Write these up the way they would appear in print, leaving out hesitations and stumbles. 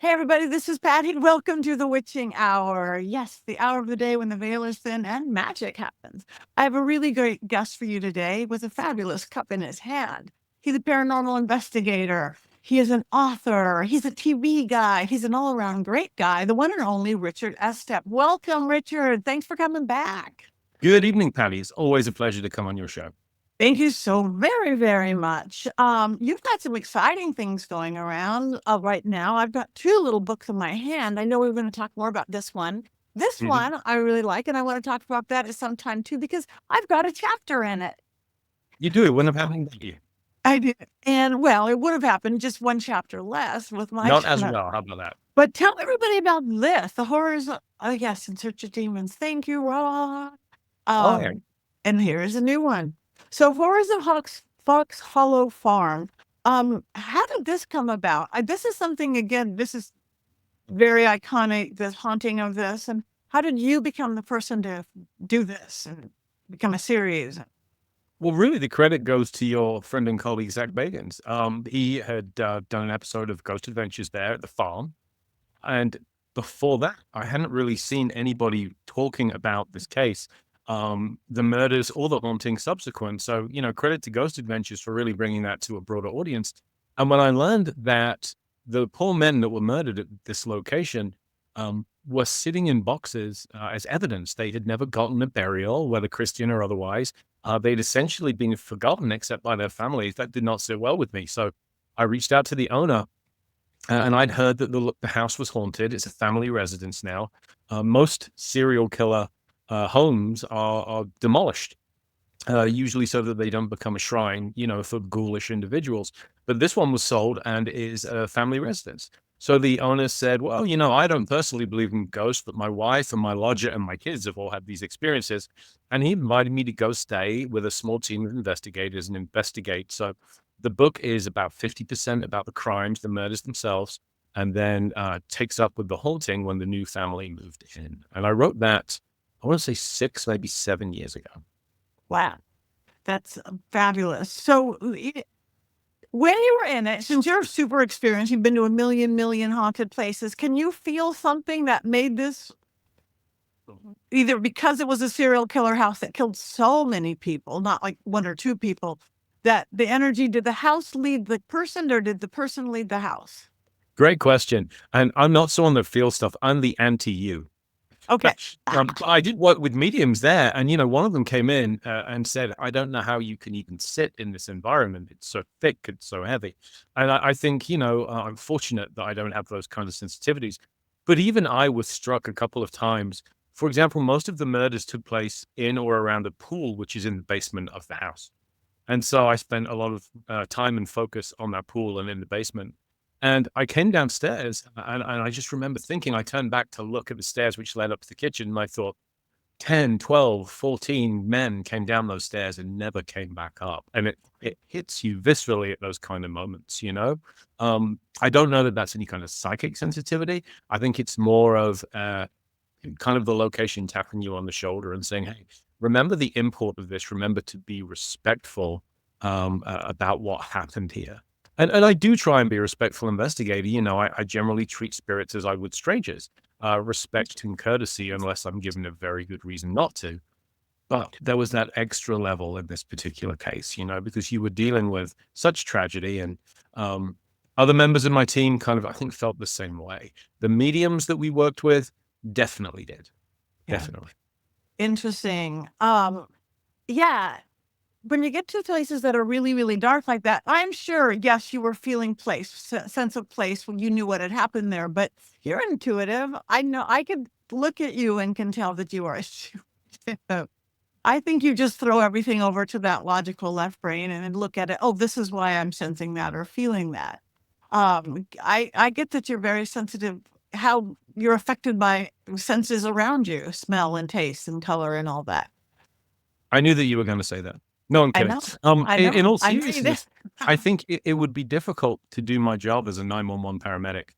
Hey, everybody, this is Patti. Welcome to the Witching Hour. Yes, the hour of the day when the veil is thin and magic happens. I have a really great guest for you today with a fabulous cup in his hand. He's a paranormal investigator. He is an author. He's a TV guy. He's an all around great guy, the one and only Richard Estep. Welcome, Richard. Thanks for coming back. Good evening, Patti. It's always a pleasure to come on your show. Thank you so very, very much. You've got some exciting things going around right now. I've got two little books in my hand. I know we're going to talk more about this one. This hmm one I really like, and I want to talk about that at some time too, because I've got a chapter in it. You do. It wouldn't have happened to you. I did. And well, it would have happened just one chapter less with my Not as well. How about that? But tell everybody about this. The horrors. Oh, yes, In Search of Demons. Thank you, Rob. Oh, yeah. And here's a new one. So Horrors of Fox Hollow Farm. How did this come about? This is something, again, this is very iconic, the haunting of this. And how did you become the person to do this and become a series? Well, really, the credit goes to your friend and colleague, Zach Bagans. He had done an episode of Ghost Adventures there at the farm. And before that, I hadn't really seen anybody talking about this case, the murders or the haunting subsequent. So, credit to Ghost Adventures for really bringing that to a broader audience. And when I learned that the poor men that were murdered at this location were sitting in boxes as evidence, they had never gotten a burial, whether Christian or otherwise. They'd essentially been forgotten except by their families. That did not sit well with me. So I reached out to the owner and I'd heard that the house was haunted. It's a family residence now. Most serial killer homes are demolished, usually so that they don't become a shrine, for ghoulish individuals. But this one was sold and is a family residence. So the owner said, well, I don't personally believe in ghosts, but my wife and my lodger and my kids have all had these experiences. And he invited me to go stay with a small team of investigators and investigate. So the book is about 50% about the crimes, the murders themselves, and then takes up with the haunting when the new family moved in. And I wrote that, I want to say 6, maybe 7 years ago. Wow, that's fabulous. So when you were in it, since you're super experienced, you've been to a million haunted places, can you feel something that made this, either because it was a serial killer house that killed so many people, not like one or two people, that the energy, did the house lead the person or did the person lead the house? Great question. And I'm not someone that feels stuff. I'm the anti-you. Okay. I did work with mediums there, and one of them came in and said, "I don't know how you can even sit in this environment. It's so thick, it's so heavy." And I think I'm fortunate that I don't have those kind of sensitivities. But even I was struck a couple of times. For example, most of the murders took place in or around a pool, which is in the basement of the house. And so I spent a lot of time and focus on that pool and in the basement. And I came downstairs and I just remember thinking, I turned back to look at the stairs which led up to the kitchen. And I thought 10, 12, 14 men came down those stairs and never came back up. And it hits you viscerally at those kind of moments, I don't know that that's any kind of psychic sensitivity. I think it's more of kind of the location tapping you on the shoulder and saying, hey, remember the import of this. Remember to be respectful about what happened here. And I do try and be a respectful investigator. I generally treat spirits as I would strangers, respect and courtesy, unless I'm given a very good reason not to. But there was that extra level in this particular case, because you were dealing with such tragedy. And other members of my team kind of, I think, felt the same way. The mediums that we worked with definitely did. Yeah. Definitely. Interesting. Yeah. When you get to places that are really dark like that, I'm sure, yes, you were feeling sense of place when you knew what had happened there, but you're intuitive. I know I could look at you and can tell that you are. I think you just throw everything over to that logical left brain and look at it. Oh, this is why I'm sensing that or feeling that. I get that you're very sensitive, how you're affected by senses around you, smell and taste and color and all that. I knew that you were going to say that. No, I'm I kidding. know. I know. In all I know you seriousness, I think it would be difficult to do my job as a 911 paramedic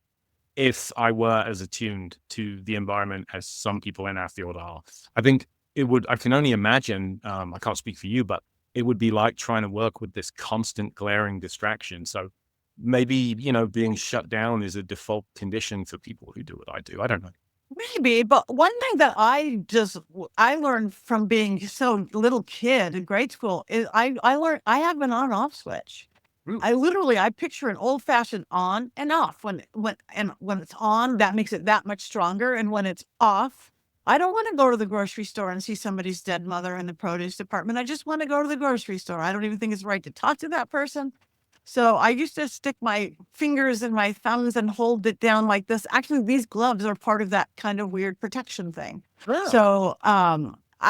if I were as attuned to the environment as some people in our field are. I think I can only imagine, I can't speak for you, but it would be like trying to work with this constant glaring distraction. So maybe, being shut down is a default condition for people who do what I do. I don't know. Maybe, but one thing that I learned from being so little kid in grade school is I learned I have an on-off switch. Ooh. I picture an old-fashioned on and off. When it's on, that makes it that much stronger, and when it's off, I don't wanna go to the grocery store and see somebody's dead mother in the produce department. I just wanna go to the grocery store. I don't even think it's right to talk to that person. So I used to stick my fingers and my thumbs and hold it down like this. Actually, these gloves are part of that kind of weird protection thing. Yeah. So,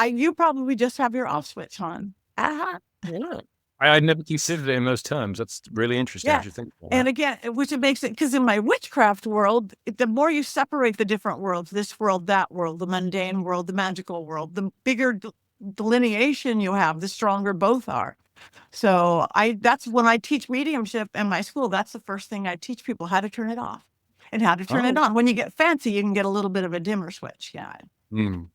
you probably just have your off switch on. Uh-huh. Yeah. I'd never considered it in those terms. That's really interesting. I Yeah. should think about And that. again, which it makes it because in my witchcraft world, the more you separate the different worlds, this world, that world, the mundane world, the magical world, the bigger delineation you have, the stronger both are. So that's when I teach mediumship in my school. That's the first thing I teach people, how to turn it off and how to turn it Oh. on. When you get fancy, you can get a little bit of a dimmer switch. Yeah. Mm.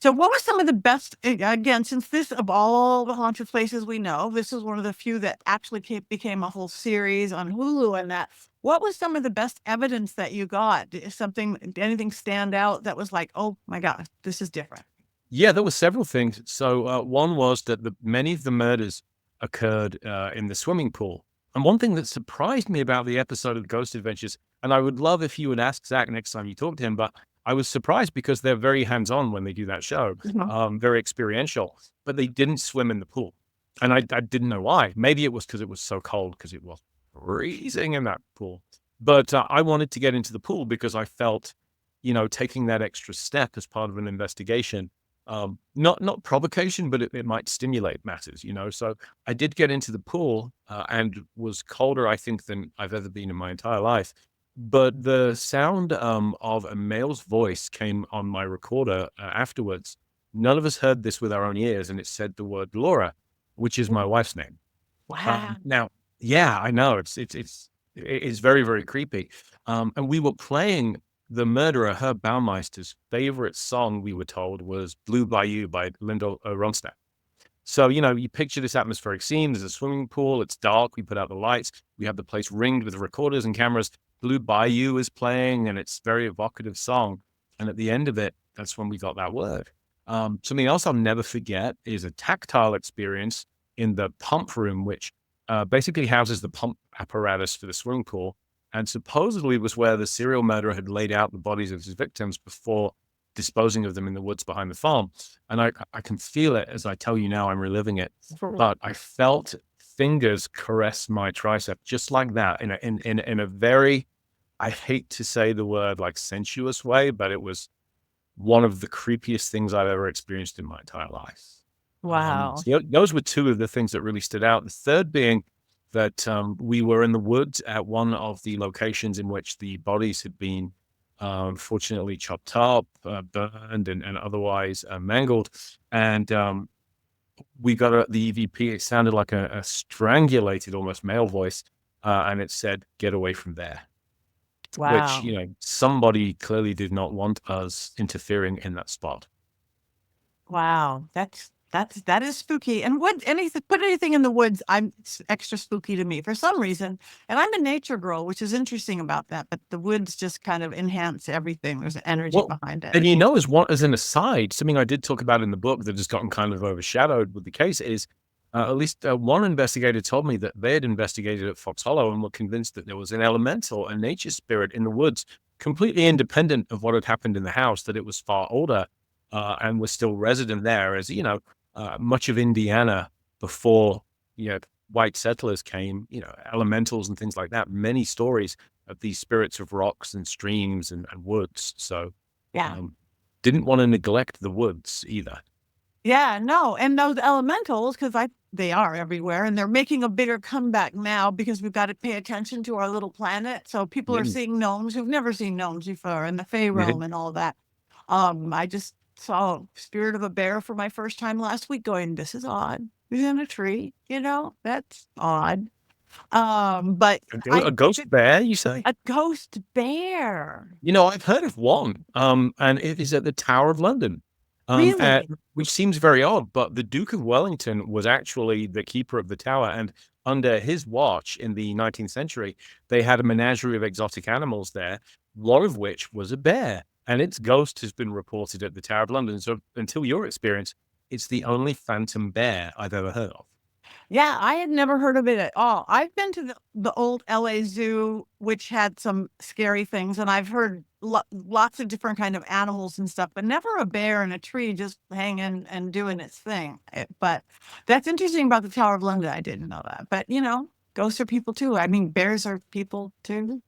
So what was some of the best, again, since this of all the haunted places we know, this is one of the few that actually became a whole series on Hulu and that. What was some of the best evidence that you got? Did anything stand out that was like, oh my God, this is different? Yeah, there were several things. So one was that many of the murders occurred in the swimming pool. And one thing that surprised me about the episode of Ghost Adventures, and I would love if you would ask Zach next time you talk to him, but I was surprised because they're very hands-on when they do that show, Mhm. very experiential, but they didn't swim in the pool. And I didn't know why. Maybe it was because it was so cold, because it was freezing in that pool. But I wanted to get into the pool because I felt, taking that extra step as part of an investigation, not provocation, but it might stimulate matters, So I did get into the pool and was colder, I think, than I've ever been in my entire life. But the sound of a male's voice came on my recorder afterwards. None of us heard this with our own ears, and it said the word Laura, which is my wife's name. Wow. Now, yeah, I know it's very, very creepy. And we were playing the murderer, Herb Baumeister's favorite song, we were told, was Blue Bayou by Linda Ronstadt. So, you picture this atmospheric scene. There's a swimming pool. It's dark. We put out the lights. We have the place ringed with recorders and cameras. Blue Bayou is playing, and it's a very evocative song. And at the end of it, that's when we got that word. Something else I'll never forget is a tactile experience in the pump room, which basically houses the pump apparatus for the swimming pool. And supposedly was where the serial murderer had laid out the bodies of his victims before disposing of them in the woods behind the farm. And I can feel it as I tell you now, I'm reliving it. But I felt fingers caress my tricep just like that in a very, I hate to say the word like sensuous way, but it was one of the creepiest things I've ever experienced in my entire life. Wow. So those were two of the things that really stood out. The third being that we were in the woods at one of the locations in which the bodies had been fortunately chopped up, burned, and otherwise mangled. And we got the EVP. It sounded like a strangulated, almost male voice, and it said, "Get away from there." Wow. Which, somebody clearly did not want us interfering in that spot. Wow. That is spooky. And put anything in the woods, it's extra spooky to me for some reason. And I'm a nature girl, which is interesting about that. But the woods just kind of enhance everything. There's an energy Well, behind it. and as an aside, something I did talk about in the book that has gotten kind of overshadowed with the case is at least one investigator told me that they had investigated at Fox Hollow and were convinced that there was an elemental, a nature spirit in the woods, completely independent of what had happened in the house, that it was far older and was still resident there. As much of Indiana before white settlers came, elementals and things like that, many stories of these spirits of rocks and streams and woods. So Yeah. didn't want to neglect the woods either. Yeah, no, and those elementals, because they are everywhere, and they're making a bigger comeback now because we've got to pay attention to our little planet. So people are Mm. seeing gnomes who've never seen gnomes before, and the Fey Mhm. realm and all that. I just saw Spirit of a Bear for my first time last week, going, "This is odd. He's in a tree, that's odd." But A ghost bear, you say? a ghost bear. I've heard of one, and it is at the Tower of London. Really? which seems very odd, but the Duke of Wellington was actually the keeper of the tower. And under his watch in the 19th century, they had a menagerie of exotic animals there, one of which was a bear. And its ghost has been reported at the Tower of London. So until your experience, it's the only phantom bear I've ever heard of. Yeah, I had never heard of it at all. I've been to the old LA Zoo, which had some scary things, and I've heard lots of different kind of animals and stuff, but never a bear in a tree just hanging and doing its thing. But that's interesting about the Tower of London. I didn't know that. But ghosts are people too. I mean, bears are people too.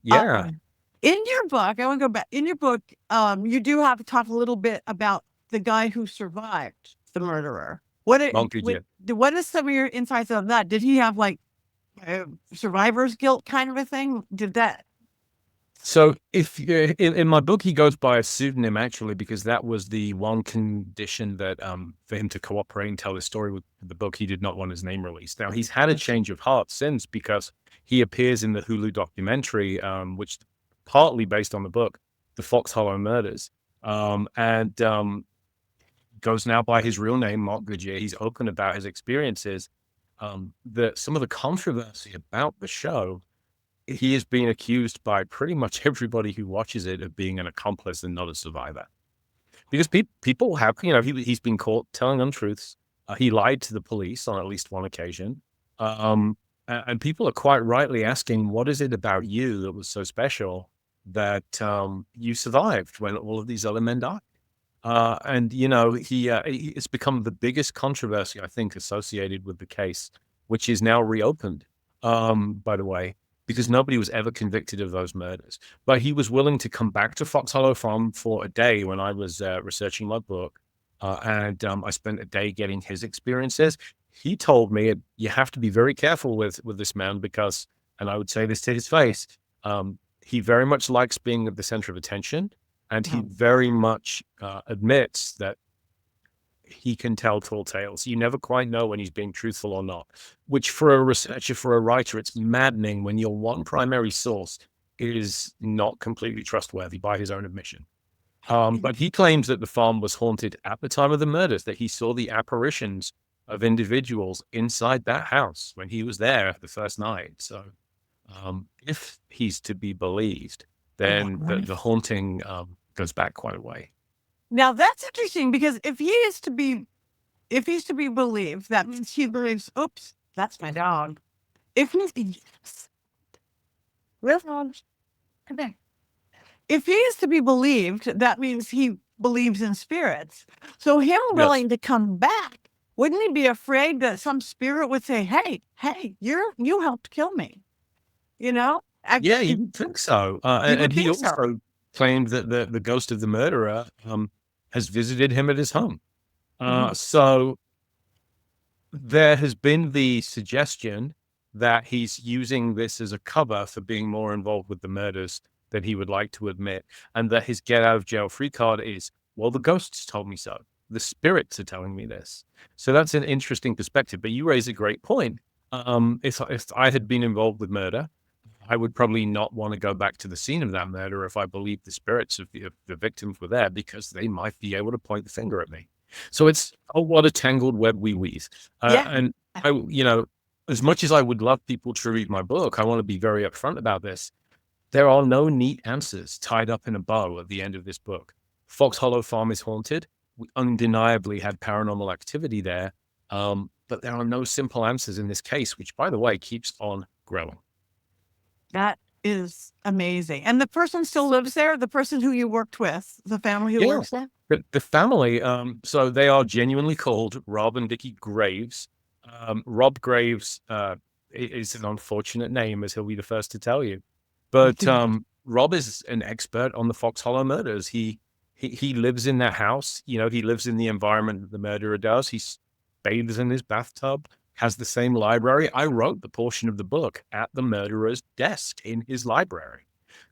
Yeah. In your book, I want to go back. In your book, you do have to talk a little bit about the guy who survived the murderer. Monkey Jim. What is some of your insights on that? Did he have like survivor's guilt kind of a thing? Did that? So if in my book, he goes by a pseudonym actually, because that was the one condition that for him to cooperate and tell his story with the book, he did not want his name released. Now he's had a change of heart since, because he appears in the Hulu documentary, which partly based on the book, The Fox Hollow Murders, and goes now by his real name, Mark Goodyear. He's open about his experiences. Some of the controversy about the show, he is being accused by pretty much everybody who watches it of being an accomplice and not a survivor. Because people have, he's been caught telling untruths. He lied to the police on at least one occasion. And people are quite rightly asking, what is it about you that was so special that you survived when all of these other men died? It's become the biggest controversy, I think, associated with the case, which is now reopened, by the way, because nobody was ever convicted of those murders. But he was willing to come back to Fox Hollow Farm for a day when I was researching my book. And I spent a day getting his experiences. He told me you have to be very careful with this man because, and I would say this to his face, he very much likes being at the center of attention. And he very much admits that he can tell tall tales. You never quite know when he's being truthful or not, which for a researcher, for a writer, it's maddening when your one primary source is not completely trustworthy by his own admission. But he claims that the farm was haunted at the time of the murders, that he saw the apparitions of individuals inside that house when he was there the first night. So if he's to be believed, then the haunting goes back quite a way. Now that's interesting because if he's to be believed, that means he believes. Oops, that's my dog. If he's real dog, come there. If he is to be believed, that means he believes in spirits. So him willing to come back, wouldn't he be afraid that some spirit would say, "Hey, you helped kill me," Yeah, you think so. And he also claimed that the ghost of the murderer has visited him at his home. So there has been the suggestion that he's using this as a cover for being more involved with the murders than he would like to admit, and that his get out of jail free card is, well, the ghosts told me so. The spirits are telling me this. So that's an interesting perspective. But you raise a great point. If I had been involved with murder, I would probably not want to go back to the scene of that murder if I believed the spirits of the victims were there, because they might be able to point the finger at me. So it's, what a tangled web we weave. And as much as I would love people to read my book, I want to be very upfront about this. There are no neat answers tied up in a bow at the end of this book. Fox Hollow Farm is haunted. We undeniably had paranormal activity there. But there are no simple answers in this case, which, by the way, keeps on growing. That is amazing. And the person still lives there? The person who you worked with, the family who works there? The family, so they are genuinely called Rob and Dickie Graves. Rob Graves is an unfortunate name, as he'll be the first to tell you. But Rob is an expert on the Fox Hollow murders. He lives in that house. He lives in the environment that the murderer does. He bathes in his bathtub, has the same library. I wrote the portion of the book at the murderer's desk in his library.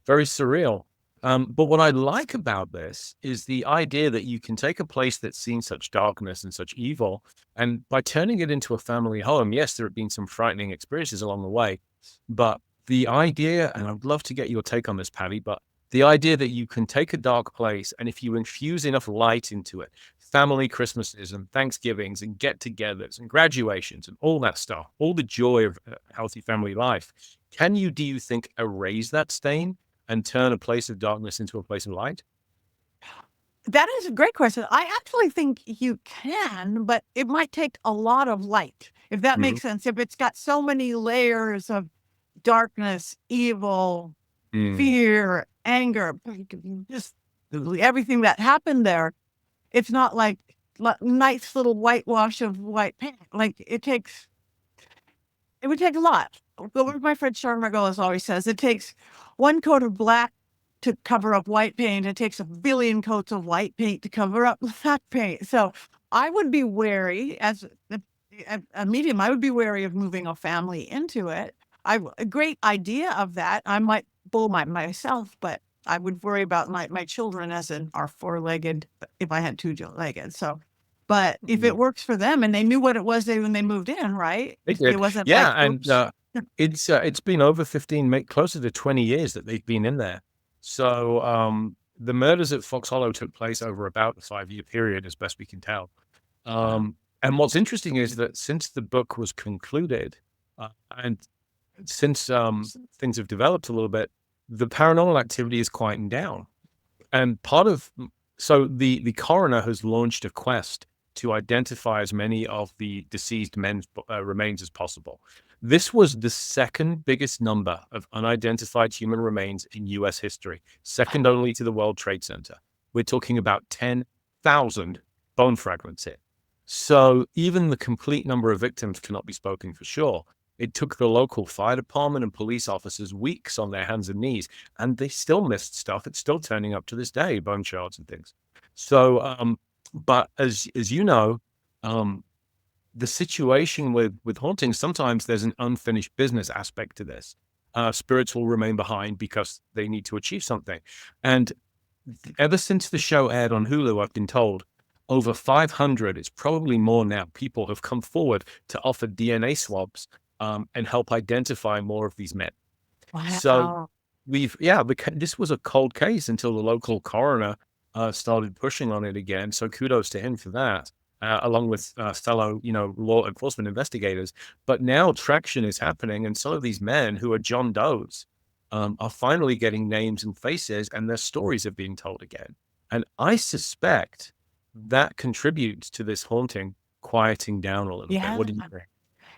Very surreal. But what I like about this is the idea that you can take a place that's seen such darkness and such evil, and by turning it into a family home, yes, there have been some frightening experiences along the way, but the idea, and I'd love to get your take on this, Patti, but The idea that you can take a dark place, and if you infuse enough light into it, family Christmases and Thanksgivings and get-togethers and graduations and all that stuff, all the joy of healthy family life, do you think, erase that stain and turn a place of darkness into a place of light? That is a great question. I actually think you can, but it might take a lot of light, if that Mhm. makes sense. If it's got so many layers of darkness, evil, Mm. fear, anger, just everything that happened there, it's not like nice little whitewash of white paint. Like it would take a lot. What my friend Sean Margolis always says, it takes one coat of black to cover up white paint. It takes a billion coats of white paint to cover up black paint. So I would be wary as a medium. I would be wary of moving a family into it. A great idea of that. I might bull myself, but I would worry about my children as in our four-legged if I had two-legged. So, but if it Mm. works for them and they knew what it was when they moved in, right? They It did. wasn't Yeah, like, and, oops. it's been over 15, closer to 20 years that they've been in there. So, the murders at Fox Hollow took place over about a 5-year period, as best we can tell. Wow. And what's interesting is that since the book was concluded, and since, things have developed a little bit, the paranormal activity is quieting down. And part of so the coroner has launched a quest to identify as many of the deceased men's remains as possible. This was the second biggest number of unidentified human remains in U.S. history, second only to the World Trade Center. We're talking about 10,000 bone fragments here. So even the complete number of victims cannot be spoken for sure. It took the local fire department and police officers weeks on their hands and knees, and they still missed stuff. It's still turning up to this day, bone shards and things. So, but as you know, um, the situation with hauntings, sometimes there's an unfinished business aspect to this. Spirits will remain behind because they need to achieve something. And ever since the show aired on Hulu, I've been told over 500, it's probably more now, people have come forward to offer DNA swabs and help identify more of these men. So Wow. this was a cold case until the local coroner started pushing on it again. So kudos to him for that, along with fellow, law enforcement investigators. But now traction is happening, and some of these men who are John Does are finally getting names and faces, and their stories are being told again. And I suspect that contributes to this haunting quieting down a little bit. Yeah. What do you think?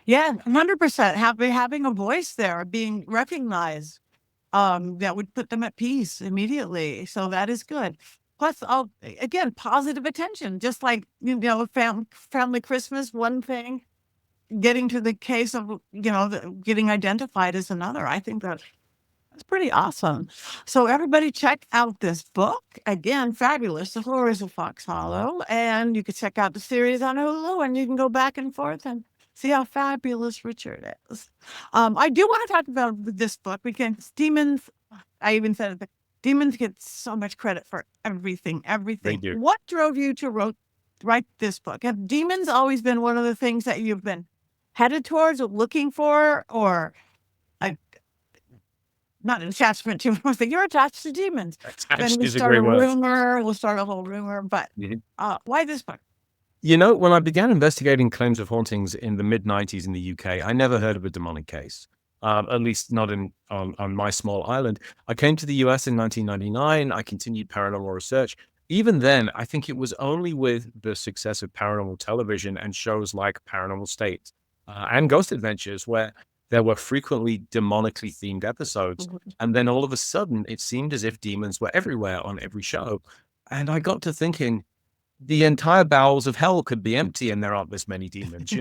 Yeah, 100%. Having a voice there, being recognized, that would put them at peace immediately. So that is good. Plus, again, positive attention, just like, family Christmas, one thing, getting to the case of, getting identified is another. I think that's pretty awesome. So everybody check out this book. Again, fabulous. The Horrors of Fox Hollow. And you can check out the series on Hulu and you can go back and forth and see how fabulous Richard is. I do want to talk about this book because demons, I even said it, demons get so much credit for everything, They everything. do. What drove you to write this book? Have demons always been one of the things that you've been headed towards or looking for, or like not an attachment to one thing? You're attached to demons. Then Attached we is a start a great word. rumor. We'll start a whole rumor. But Mhm. why this book? When I began investigating claims of hauntings in the mid-90s in the UK, I never heard of a demonic case, at least not on my small island. I came to the US in 1999. I continued paranormal research. Even then, I think it was only with the success of paranormal television and shows like Paranormal State and Ghost Adventures, where there were frequently demonically themed episodes. Mhm. And then all of a sudden, it seemed as if demons were everywhere on every show. And I got to thinking, the entire bowels of hell could be empty and there aren't this many demons,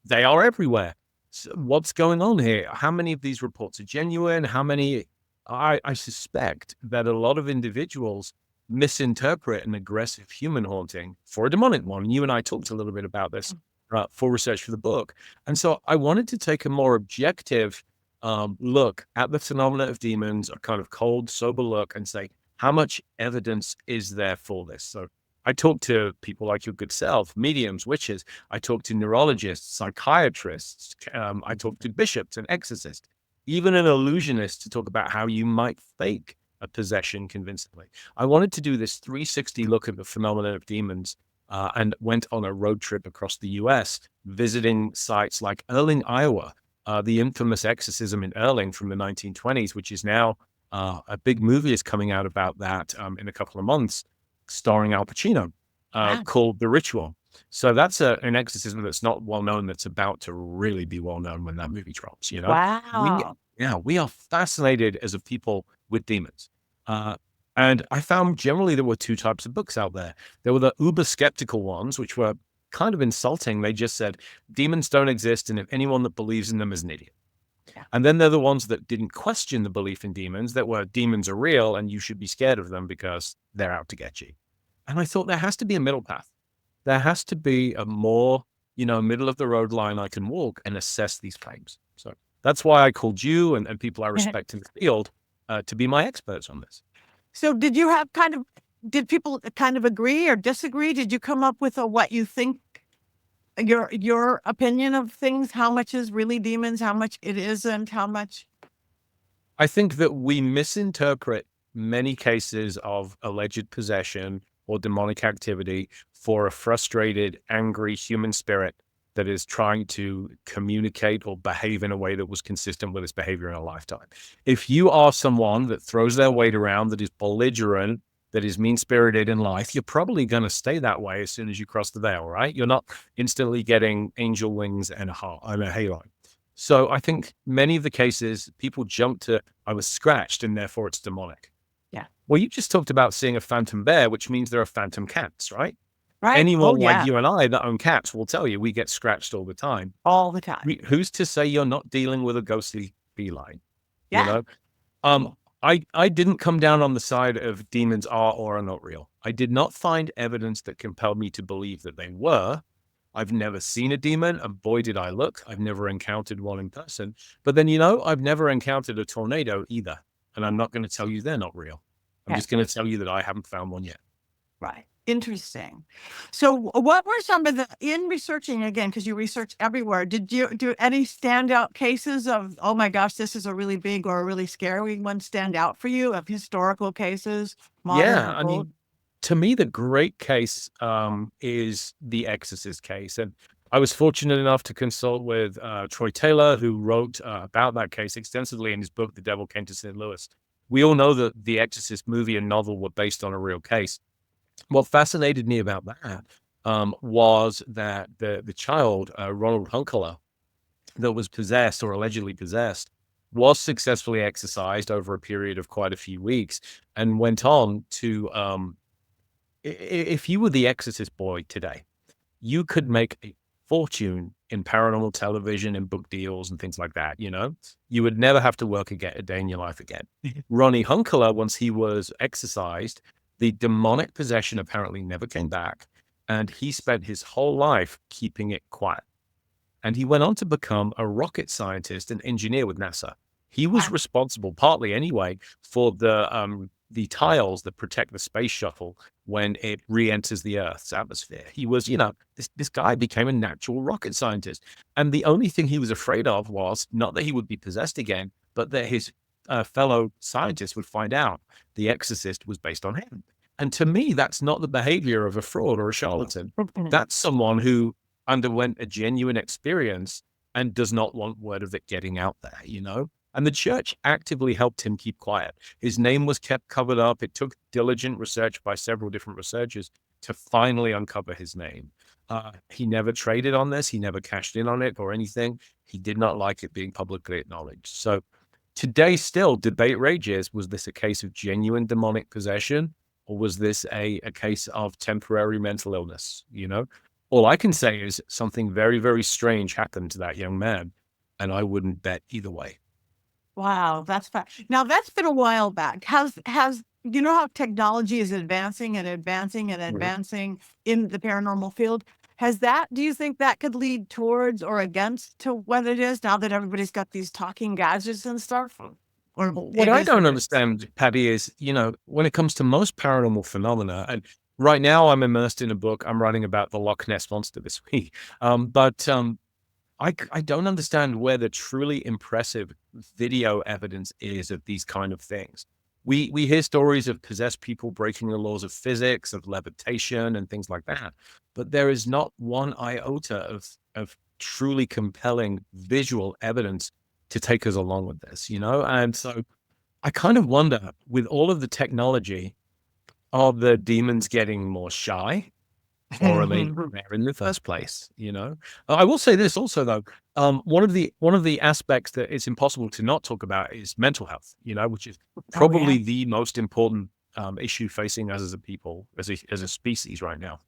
they are everywhere. So what's going on here? How many of these reports are genuine? How many? I suspect that a lot of individuals misinterpret an aggressive human haunting for a demonic one. And you and I talked a little bit about this for research for the book. And so I wanted to take a more objective look at the phenomena of demons, a kind of cold, sober look, and say, how much evidence is there for this? So I talk to people like your good self, mediums, witches. I talk to neurologists, psychiatrists. I talk to bishops and exorcists, even an illusionist to talk about how you might fake a possession convincingly. I wanted to do this 360 look at the phenomenon of demons, and went on a road trip across the US, visiting sites like Erling, Iowa, the infamous exorcism in Erling from the 1920s, which is now a big movie is coming out about that in a couple of months, starring Al Pacino, Wow. called The Ritual. So that's an exorcism that's not well known, that's about to really be well known when that movie drops. We, Wow. yeah, we are fascinated as a people with demons. Uh, and I found generally there were two types of books out there. There were the uber skeptical ones, which were kind of insulting. They just said demons don't exist, and if anyone that believes in them is an idiot. Yeah. And then they're the ones that didn't question the belief in demons, that were demons are real and you should be scared of them because they're out to get you. And I thought there has to be a middle path. There has to be a more, middle of the road line I can walk and assess these claims. So that's why I called you and people I respect in the field to be my experts on this. So did people kind of agree or disagree? Did you come up with what you think, your opinion of things? How much is really demons? How much it isn't? How much? I think that we misinterpret many cases of alleged possession or demonic activity for a frustrated, angry human spirit that is trying to communicate or behave in a way that was consistent with its behavior in a lifetime. If you are someone that throws their weight around, that is belligerent, that is mean-spirited in life, you're probably going to stay that way as soon as you cross the veil, right? You're not instantly getting angel wings and a halo. So I think many of the cases people jump to, I was scratched and therefore it's demonic. Yeah. Well, you just talked about seeing a phantom bear, which means there are phantom cats, right? Right. Anyone like Yeah. you and I that own cats will tell you we get scratched all the time. All the time. Who's to say you're not dealing with a ghostly feline? Yeah. You know, I didn't come down on the side of demons are or are not real. I did not find evidence that compelled me to believe that they were. I've never seen a demon, and boy, did I look. I've never encountered one in person. But then, I've never encountered a tornado either. And I'm not going to tell you they're not real. I'm Okay. just going to tell you that I haven't found one yet. Right. Interesting. So what were some of in researching again, because you research everywhere, did you do any standout cases of, oh my gosh, this is a really big or a really scary one stand out for you, of historical cases, modern Yeah, or I old? mean, to me, the great case is the Exorcist case. And I was fortunate enough to consult with Troy Taylor, who wrote about that case extensively in his book, The Devil Came to St. Louis. We all know that the Exorcist movie and novel were based on a real case. What fascinated me about that was that the child, Ronald Hunkeler, that was possessed or allegedly possessed, was successfully exorcised over a period of quite a few weeks and went on to, if you were the Exorcist boy today, you could make a fortune in paranormal television and book deals and things like that. You would never have to work again a day in your life again. Ronnie Hunkeler, once he was exorcised, the demonic possession apparently never came back, and he spent his whole life keeping it quiet. And he went on to become a rocket scientist and engineer with NASA. He was Wow. responsible, partly anyway, for the tiles that protect the space shuttle when it re-enters the Earth's atmosphere. He was, this guy became a natural rocket scientist. And the only thing he was afraid of was not that he would be possessed again, but that his fellow scientists would find out The Exorcist was based on him. And to me, that's not the behavior of a fraud or a charlatan. That's someone who underwent a genuine experience and does not want word of it getting out there, And the church actively helped him keep quiet. His name was kept covered up. It took diligent research by several different researchers to finally uncover his name. He never traded on this. He never cashed in on it or anything. He did not like it being publicly acknowledged. So today, still, debate rages. Was this a case of genuine demonic possession, or was this a case of temporary mental illness? All I can say is something very, very strange happened to that young man, and I wouldn't bet either way. Wow, that's now that's been a while back. Has you know how technology is advancing and advancing and advancing in the paranormal field? Do you think that could lead towards or against to what it is now that everybody's got these talking gadgets and stuff? Or what I don't understand, Patti, is, when it comes to most paranormal phenomena, and right now I'm immersed in a book I'm writing about the Loch Ness Monster this week. I don't understand where the truly impressive video evidence is of these kind of things. we hear stories of possessed people breaking the laws of physics, of levitation, and things like that, but there is not one iota of truly compelling visual evidence to take us along with this, you know? And so I kind of wonder, with all of the technology, are the demons getting more shy, or are they not there in the first place, you know? I will say this also, though. One of the aspects that it's impossible to not talk about is mental health, you know, which is Oh yeah. probably the most important issue facing us as a people, as a species right now.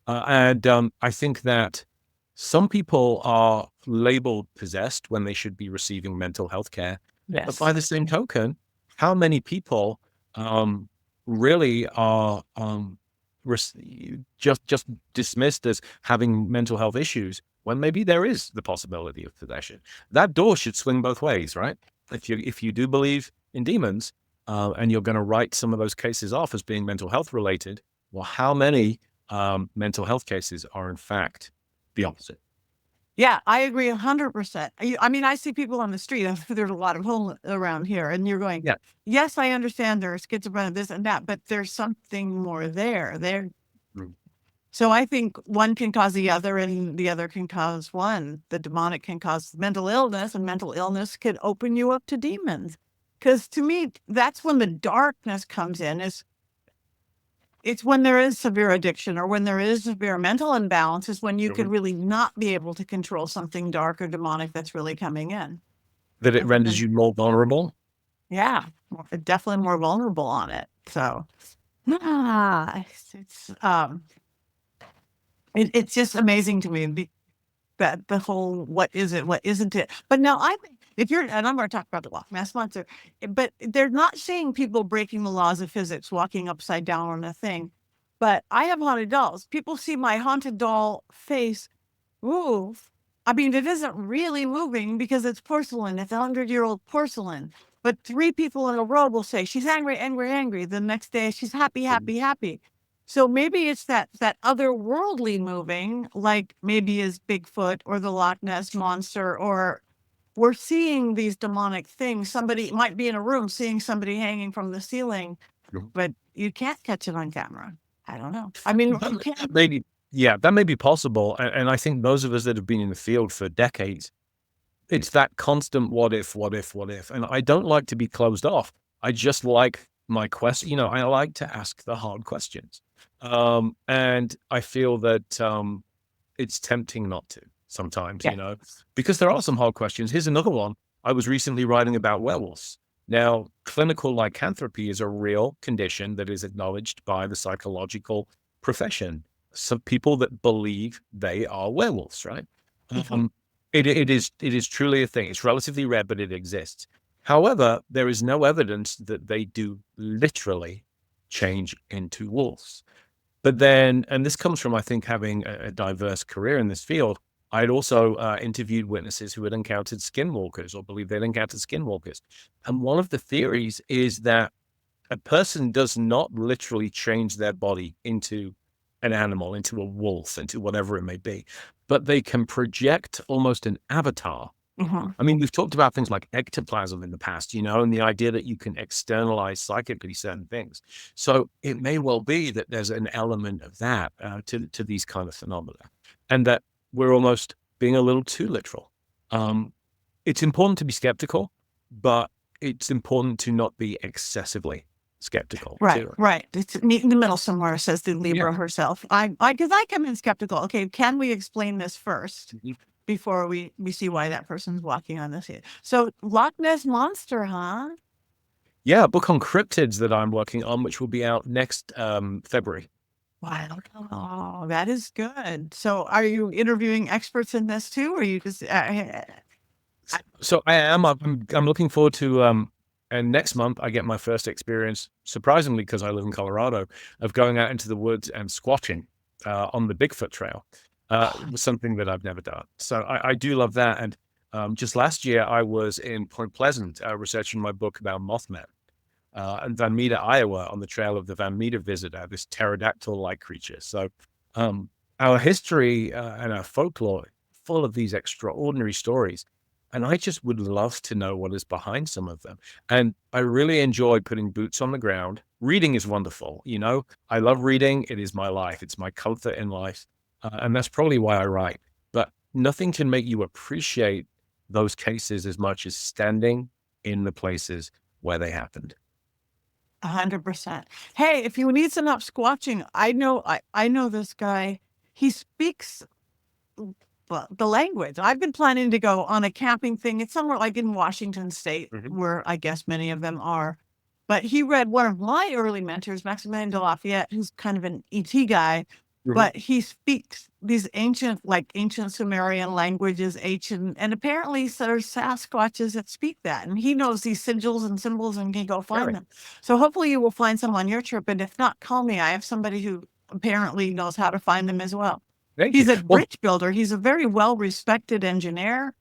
And I think that some people are labeled possessed when they should be receiving mental health care. But Yes. by the same token, how many people um, really are just dismissed as having mental health issues when maybe there is the possibility of possession? That door should swing both ways, right? If you do believe in demons, and you're going to write some of those cases off as being mental health related, well, how many mental health cases are in fact the opposite? Yeah, I agree 100%. I mean, I see people on the street. There's a lot of homeless around here, and you're going, Yeah. yes, I understand there's schizophrenia, this and that, but there's something more there. Mm. So I think one can cause the other, and the other can cause one. The demonic can cause mental illness, and mental illness can open you up to demons. Because to me, that's when the darkness comes in. It's when there is severe addiction or when there is severe mental imbalance is when you could Mhm. really not be able to control something dark or demonic that's really coming in. That it And renders then, you more vulnerable. yeah, definitely more vulnerable on it. So, it's just amazing to me that the whole what is it, what isn't it? But now I think if you're, and I'm going to talk about the Loch Ness monster, but they're not seeing people breaking the laws of physics, walking upside down on a thing. But I have haunted dolls. People see my haunted doll face move. I mean, it isn't really moving because it's porcelain. It's 100-year-old porcelain. But three people in a row will say, she's angry, angry, angry. The next day, she's happy, Mhm. happy, happy. So maybe it's that otherworldly moving, like maybe is Bigfoot or the Loch Ness monster, or we're seeing these demonic things. Somebody might be in a room seeing somebody hanging from the ceiling, Mhm. but you can't catch it on camera. I don't know. I mean, That you may can. that may be Yeah, that may be possible, and I think those of us that have been in the field for decades, it's that constant what if, what if, what if, and I don't like to be closed off. I just like my question, you know, I like to ask the hard questions. And I feel that, it's tempting not to sometimes, Yeah. you know, because there are some hard questions. Here's another one. I was recently writing about werewolves. Now, clinical lycanthropy is a real condition that is acknowledged by the psychological profession. Some people that believe they are werewolves, right? Mhm. Um, it is truly a thing. It's relatively rare, but it exists. However, there is no evidence that they do literally change into wolves. But then, and this comes from, I think, having a diverse career in this field. I'd also interviewed witnesses who had encountered skinwalkers or believed they'd encountered skinwalkers. And one of the theories is that a person does not literally change their body into an animal, into a wolf, into whatever it may be, but they can project almost an avatar. Mhm. I mean, we've talked about things like ectoplasm in the past, you know, and the idea that you can externalize psychically certain things. So it may well be that there's an element of that to these kind of phenomena, and that we're almost being a little too literal. Um, it's important to be skeptical, but it's important to not be excessively skeptical Right, too. right. It's meet in the middle somewhere, says the Yeah. Libra herself. Because I come in skeptical. Okay, can we explain this first Mhm. before we see why that person's walking on this? So Loch Ness monster, huh? Yeah, a book on cryptids that I'm working on, which will be out next February. Wow, oh, that is good. So are you interviewing experts in this too, or you just? So I am. I'm looking forward to. And next month I get my first experience, surprisingly, because I live in Colorado, of going out into the woods and squatching on the Bigfoot Trail. It was something that I've never done. So I do love that. And just last year I was in Point Pleasant researching my book about Mothman. And Van Meter, Iowa, on the trail of the Van Meter visitor, this pterodactyl-like creature. So, our history and our folklore full of these extraordinary stories. And I just would love to know what is behind some of them. And I really enjoy putting boots on the ground. Reading is wonderful. I love reading. It is my life. It's my comfort in life. And that's probably why I write. But nothing can make you appreciate those cases as much as standing in the places where they happened. 100%. Hey, if you need some help squatching, I know this guy. He speaks the language. I've been planning to go on a camping thing. It's somewhere like in Washington State, Mhm. where I guess many of them are. But he read one of my early mentors, Maximilian de Lafayette, who's kind of an ET guy, Mhm. but he speaks these ancient Sumerian languages, ancient, and apparently there's Sasquatches that speak that. And he knows these sigils and symbols and can go find Really? them. So hopefully you will find some on your trip. And if not, call me. I have somebody who apparently knows how to find them as well. Thank you. He's a Well, bridge builder. He's a very well-respected engineer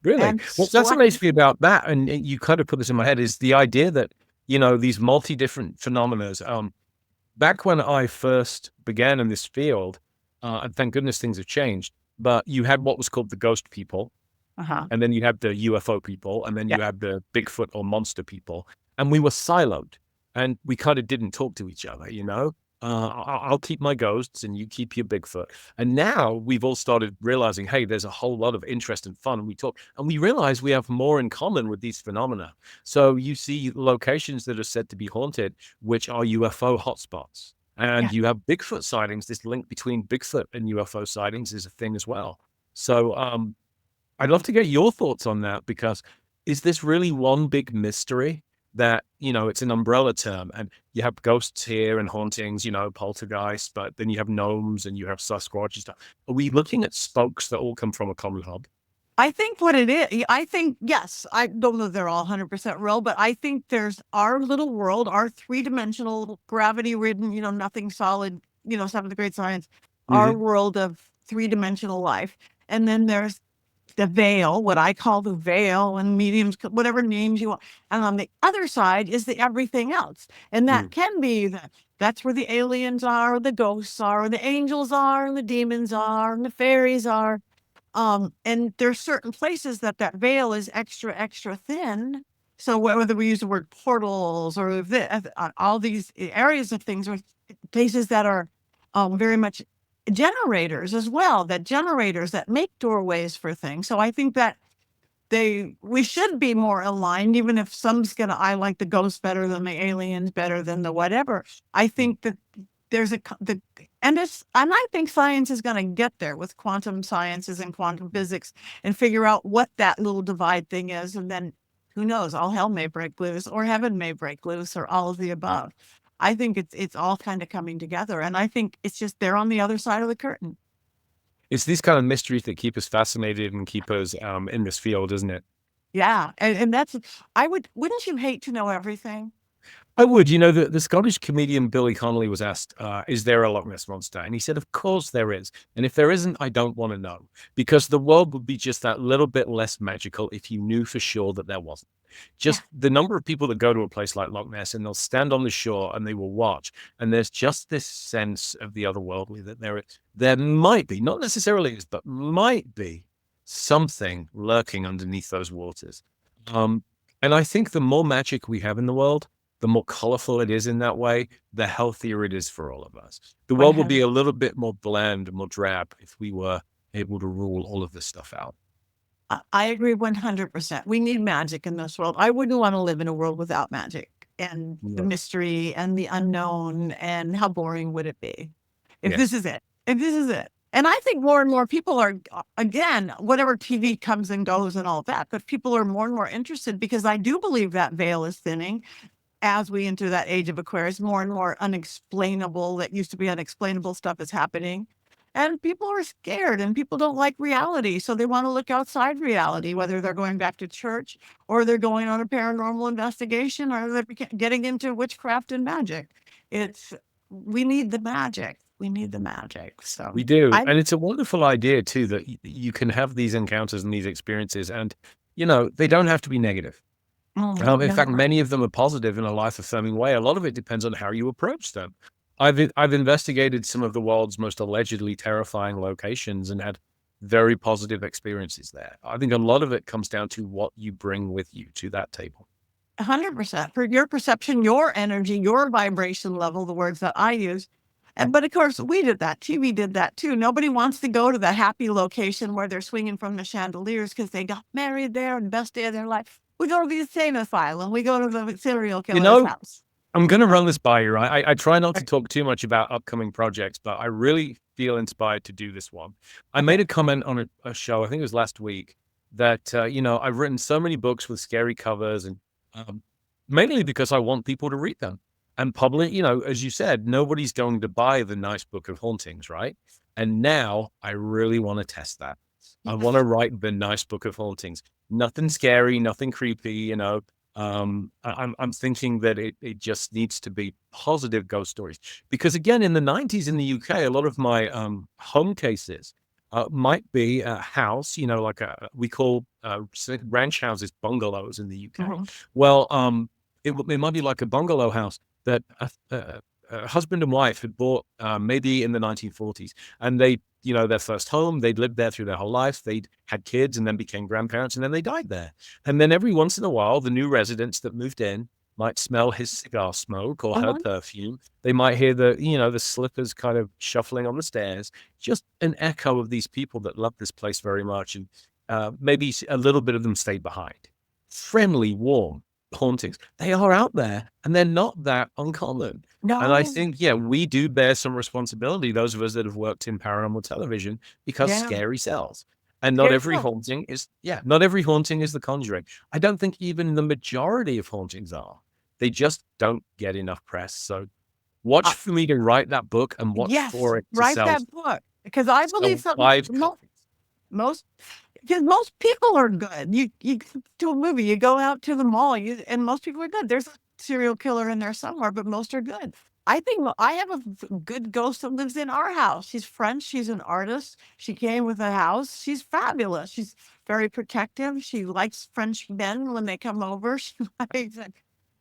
really? and What fascinates me about that, and you kind of put this in my head, is the idea that, these multi different phenomena. Back when I first began in this field, and thank goodness things have changed, but you had what was called the ghost people, uh-huh. and then you had the UFO people, and then Yeah. you had the Bigfoot or monster people, and we were siloed, and we kind of didn't talk to each other. I'll keep my ghosts, and you keep your Bigfoot. And now we've all started realizing, hey, there's a whole lot of interest and fun, and we talk, and we realize we have more in common with these phenomena. So you see locations that are said to be haunted, which are UFO hotspots. And Yeah. you have Bigfoot sightings. This link between Bigfoot and UFO sightings is a thing as well. So, I'd love to get your thoughts on that, because is this really one big mystery that, it's an umbrella term, and you have ghosts here and hauntings, poltergeists, but then you have gnomes and you have Sasquatch and stuff. Are we looking at spokes that all come from a common hub? I think what it is, I think, yes, I don't know they're all 100% real, but I think there's our little world, our three-dimensional, gravity-ridden, nothing solid, seventh grade science, our Mhm. world of three-dimensional life. And then there's the veil, what I call the veil, and mediums, whatever names you want. And on the other side is the everything else. And that Mm. can be that's where the aliens are, or the ghosts are, or the angels are, and the demons are, and the fairies are. And there's certain places that veil is extra, extra thin. So whether we use the word portals or all these areas of things, or places that are very much generators as well, that generators that make doorways for things. So I think that we should be more aligned, even if I like the ghosts better than the aliens, better than the whatever. I Mm. think that there's and I think science is gonna get there with quantum sciences and quantum physics and figure out what that little divide thing is, and then who knows, all hell may break loose or heaven may break loose or all of the above. I think it's all kind of coming together, and I think it's just they're on the other side of the curtain. It's these kind of mysteries that keep us fascinated and keep us in this field, isn't it? Yeah, and that's wouldn't you hate to know everything? I would. The Scottish comedian Billy Connolly was asked, is there a Loch Ness Monster? And he said, of course there is. And if there isn't, I don't want to know, because the world would be just that little bit less magical if you knew for sure that there wasn't. Yeah. Just the number of people that go to a place like Loch Ness and they'll stand on the shore and they will watch. And there's just this sense of the otherworldly that there might be, not necessarily is, but might be something lurking underneath those waters. Um, and I think the more magic we have in the world, the more colorful it is in that way, the healthier it is for all of us. The world would be 100. a little bit more bland, more drab if we were able to rule all of this stuff out. I agree 100%. We need magic in this world. I wouldn't want to live in a world without magic and the No. mystery and the unknown, and how boring would it be if this Yes. is it? If this is it. And I think more and more people are, again, whatever TV comes and goes and all that, but people are more and more interested, because I do believe that veil is thinning as we enter that age of Aquarius. More and more unexplainable, that used to be unexplainable stuff is happening. And people are scared and people don't like reality. So they want to look outside reality, whether they're going back to church or they're going on a paranormal investigation or they're getting into witchcraft and magic. It's, we need the magic. We need the magic. So We do. I, And it's a wonderful idea too that you can have these encounters and these experiences, and they don't have to be negative. In fact, no, many of them are positive in a life-affirming way. A lot of it depends on how you approach them. I've investigated some of the world's most allegedly terrifying locations and had very positive experiences there. I think a lot of it comes down to what you bring with you to that table. 100% for your perception, your energy, your vibration level, the words that I use. But of course, we did that. TV did that too. Nobody wants to go to the happy location where they're swinging from the chandeliers because they got married there and the best day of their life. We go to the insane asylum. We go to the serial You killer's know, house. I'm going to run this by you, right? I try not to talk too much about upcoming projects, but I really feel inspired to do this one. I made a comment on a show, I think it was last week, that, I've written so many books with scary covers and um, mainly because I want people to read them. And public, as you said, nobody's going to buy the nice book of hauntings, right? And now I really want to test that. I want to write the nice book of hauntings. Nothing scary, nothing creepy, I'm thinking that it just needs to be positive ghost stories because again, in the 90s in the UK, a lot of my home cases might be a house, like we call ranch houses bungalows in the UK. Mhm. Well, it might be like a bungalow house that a husband and wife had bought maybe in the 1940s, and they, their first home, they'd lived there through their whole life. They'd had kids and then became grandparents and then they died there. And then every once in a while, the new residents that moved in might smell his cigar smoke or her perfume. They might hear the slippers kind of shuffling on the stairs, just an echo of these people that love this place very much. And maybe a little bit of them stayed behind. Friendly, warm hauntings. They are out there and they're not that uncommon. And I No. think, we do bear some responsibility, those of us that have worked in paranormal television, because Yeah. scary sells. And not Scary every sells. haunting is, not every haunting is The Conjuring. I don't think even the majority of hauntings are. They just don't get enough press. So watch for me to write that book and watch Yes, for it to write that book because I believe sell something. 5 copies. Most because most people are good. You go to a movie, you go out to the mall, and most people are good. There's a serial killer in there somewhere, but most are good. I think I have a good ghost that lives in our house. She's French. She's an artist. She came with a house. She's fabulous. She's very protective. She likes French men when they come over.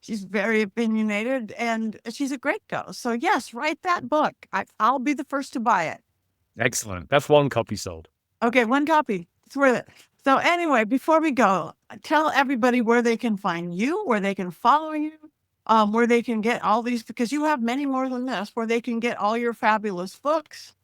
She's very opinionated, and she's a great ghost. So yes, write that book. I'll be the first to buy it. Excellent. That's 1 copy sold. Okay, 1 copy. It's worth it. So anyway, before we go, tell everybody where they can find you, where they can follow you, where they can get all these, because you have many more than this, where they can get all your fabulous books.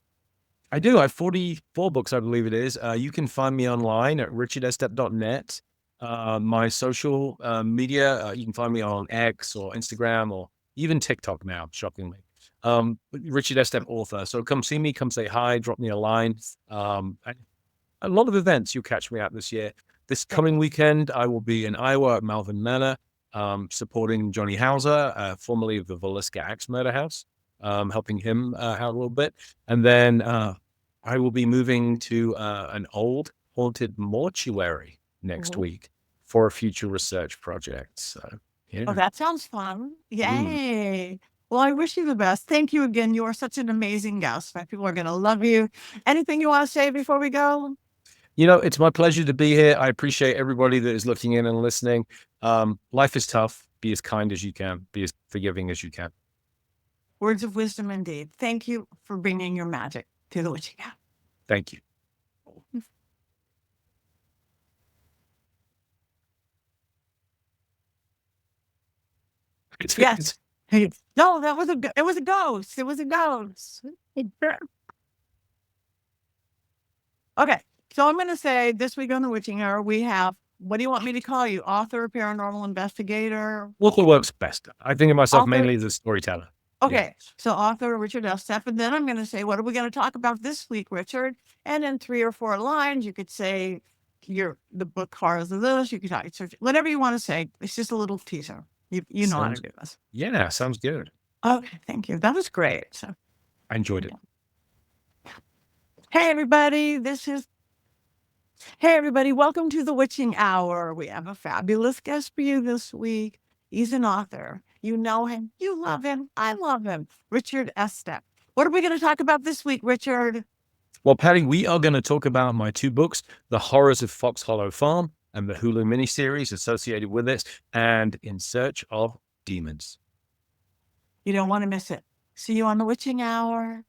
I do. I have 44 books, I believe it is. You can find me online at richardestep.net. My social media, you can find me on X or Instagram or even TikTok now, shockingly. Richard Estep author. So come see me, come say hi, drop me a line. A lot of events you'll catch me at this year. This coming weekend, I will be in Iowa at Malvern Manor, supporting Johnny Hauser, formerly of the Villisca Axe Murder House, helping him out a little bit. And then I will be moving to an old haunted mortuary next week for a future research project. So, Oh, that sounds fun. Mm. Yay. Well, I wish you the best. Thank you again. You are such an amazing guest. People are going to love you. Anything you want to say before we go? It's my pleasure to be here. I appreciate everybody that is looking in and listening. Life is tough. Be as kind as you can. Be as forgiving as you can. Words of wisdom indeed. Thank you for bringing your magic to the witching hour. Thank you. Yes. No, it was a ghost. It was a ghost. Okay. So I'm going to say this week on the witching hour, we have, what do you want me to call you? Author, paranormal investigator? What works best? I think of myself Author. mainly as a storyteller. Okay. So author Richard Estep. And then I'm going to say, what are we going to talk about this week, Richard? And in 3 or 4 lines, you could say the book horrors of this. You could talk, whatever you want to say. It's just a little teaser. You know how to do this. Yeah, sounds good. Okay, thank you. That was great. So I enjoyed it. Hey everybody, welcome to the Witching Hour. We have a fabulous guest for you this week. He's an author. You know him, you love him, I love him. Richard Estep. What are we going to talk about this week, Richard? Well, Patti, we are going to talk about my 2 books, The Horrors of Fox Hollow Farm and the Hulu miniseries associated with it, and In Search of Demons. You don't want to miss it. See you on the Witching Hour.